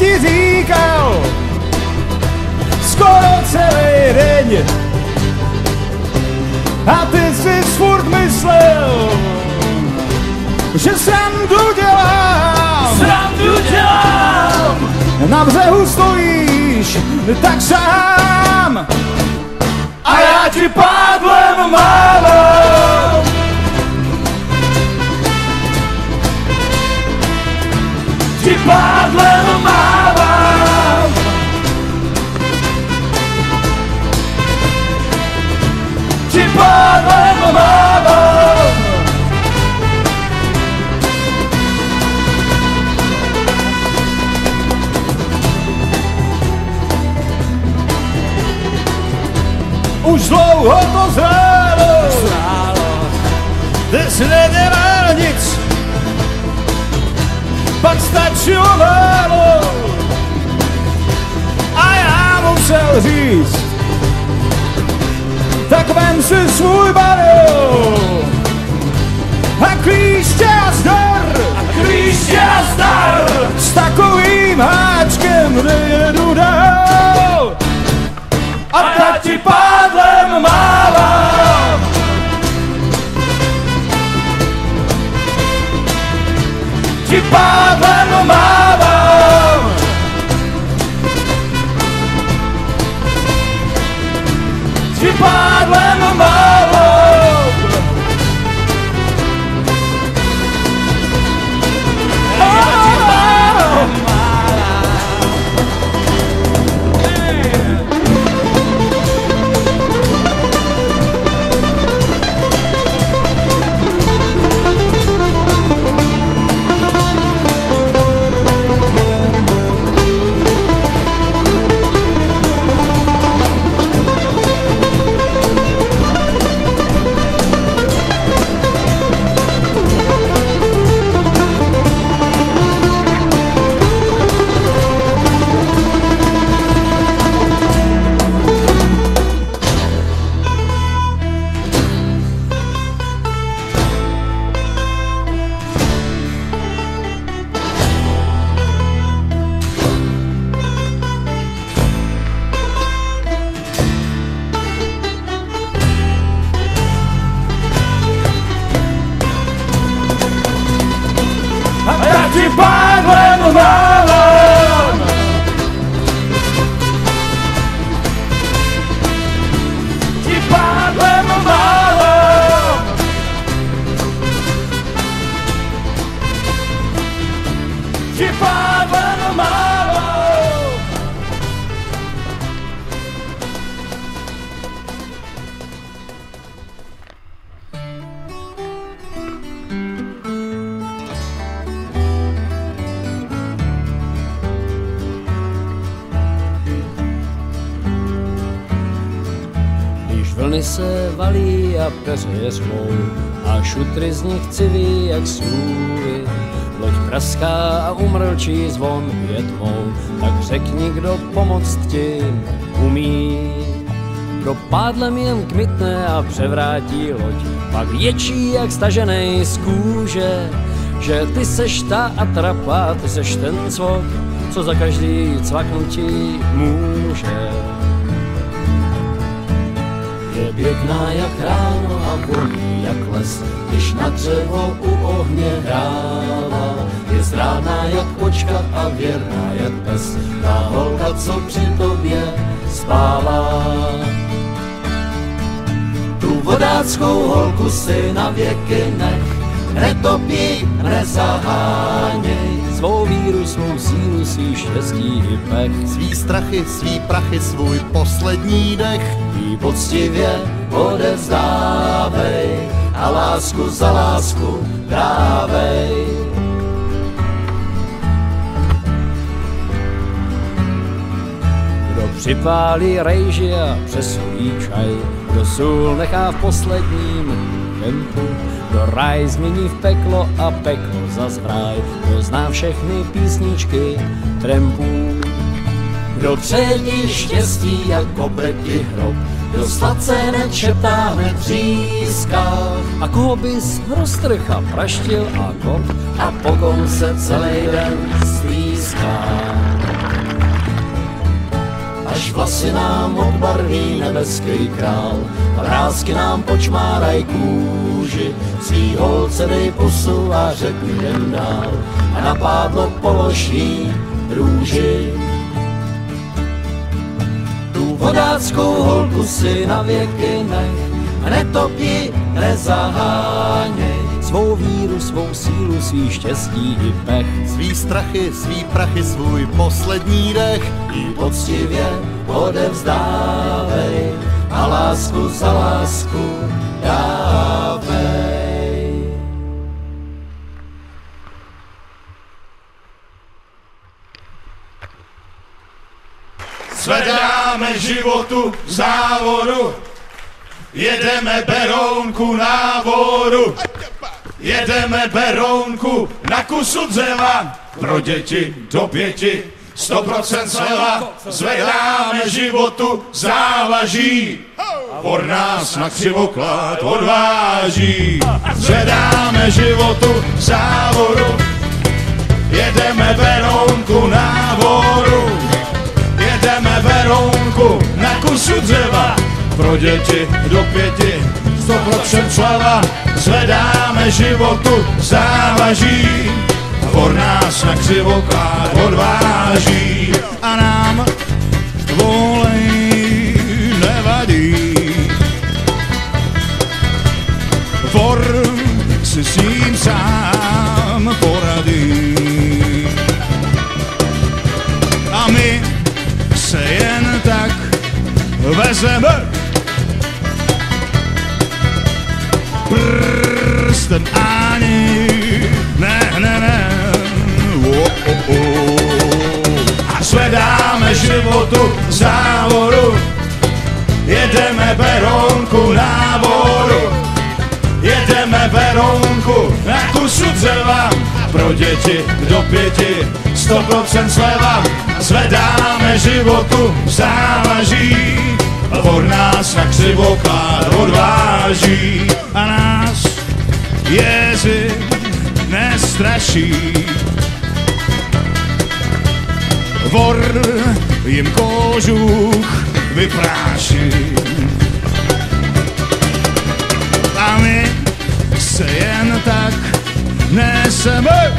ti říkal skoro celý den. A ty jsi furt myslel, že srandu dělám, na břehu stojíš tak sám a já ti pádlem mávám. Ti pádlem mávám. Ti pádlem mávám. Už dlouho to zrálo, ty jsi nedělal nic, pak stačilo málo a já musel říct, tak vem si svůj barel a klíště a zdar, s takovým háčkem nejedu dál. A tak ti pádlem mávám. Ti pádlem mávám. Ti pádlem mávám. Ti pádlem mávám. Ti pádlem mávám. Ti pádlem mávám. Vlny se valí a peře řvou a šutry z nich civí jak smůvy. Loď praská a umrčí zvon je tmou, tak řekni, kdo pomoct ti umí. Kdo pádlem jen kmitne a převrátí loď, pak ječí jak staženej z kůže, že ty seš ta atrapa, ty seš ten cvok, co za každý cvaknutí může. Je pěkná jak ráno a voní jak les, když na dřevo u ohně hrála. Je zrádná jak kočka a věrná jak pes, ta holka, co při tobě spává. Tu vodáckou holku si na věky nech, netopí, nezaháněj. Svou víru, svou sílu, svý štěstí i pech, svý strachy, svý prachy, svůj poslední dech. jí poctivě odevzdávej a lásku za lásku dávej. Kdo připálí rejži a přesolí čaj, kdo sůl nechá v posledním tempu, kdo ráj změní v peklo a peklo zas v ráj, kdo zná všechny písničky trampů. Kdo přeje štěstí jako breti hrob, kdo sladce nečeptá hned tříská, a koho bys roztrcha praštil a kop, a po kom se celý den stýská. až vlasy nám odbarví nebeský král a vrásky nám počmáraj kůži. Svý holce dej pusu a řekni jdem dál a na pádlo polož jí růži. Tu vodáckou holku si na věky nech a netopí, nezaháněj. Svou víru, svou sílu, svý štěstí i pech, Svý strachy, svý prachy, svůj poslední dech jí poctivě odevzdávej a lásku za lásku dávej. Zvedáme životu závodu, jedeme Berounku na vodu. Jedeme Berounku na kusu dřeva, pro děti do 5, 100% sleva. Zvedáme životu závaží, od nás na křivoklát odváží. Zvedáme životu závodu, jedeme Berounku na vodu. Jedeme Berounku na kusu dřeva, pro děti do 5, 100% sleva. Zvedáme životu závaží, od nás na křivoklát odváží. A nám volej nevadí, for si s ním sám poradí. A my se jen tak vezeme prsten ani ne. A zvedáme životu závodu, jedeme Berounku na vodu. Jedeme Berounku na kusu dřeva, pro děti do 5, 100% sleva. Zvedáme životu závaží, od nás na křivoklát odváží. A nás jezy nestraší, vor jim kožuch vypráší. A my se jen tak neseme,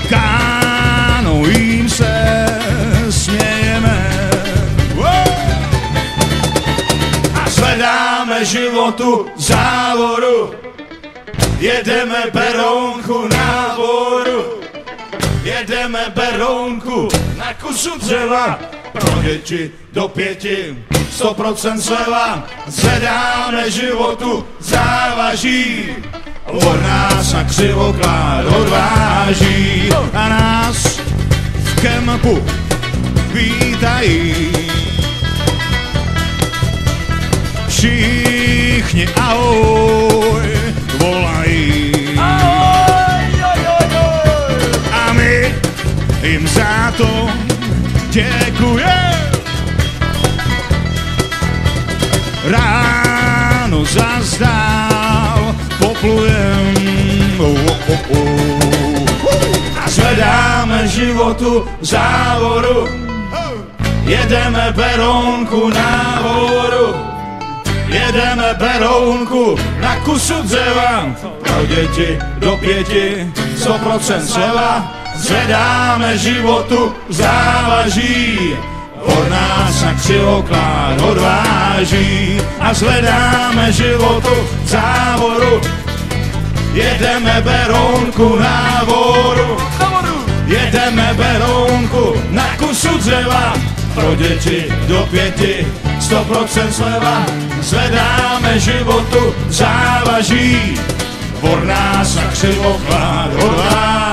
kánoím se smějeme. A zvedáme životu závodu, jedeme Berounku na vodu. Jedeme Berounku na kusu dřeva, pro děti do 5, 100% sleva. Zvedáme životu závaží, od nás na křivoklát odváží. A nás v kempu vítají všichni ahoj volají. A my jim za to děkujeme. Ráno zazdál poplujem a zvedáme životu závodu, jedeme Berounku na vodu. Jedeme Berounku na kusu dřeva, pro děti do 5, 100% sleva. Zvedáme životu závaží, od nás na křivoklát odváží. A zvedáme životu závodu, jedeme Berounku na vodu. Jedeme Berounku na kusu dřeva, pro děti do 5, 100% sleva. Zvedáme životu závaží, od nás na křivoklát odváží.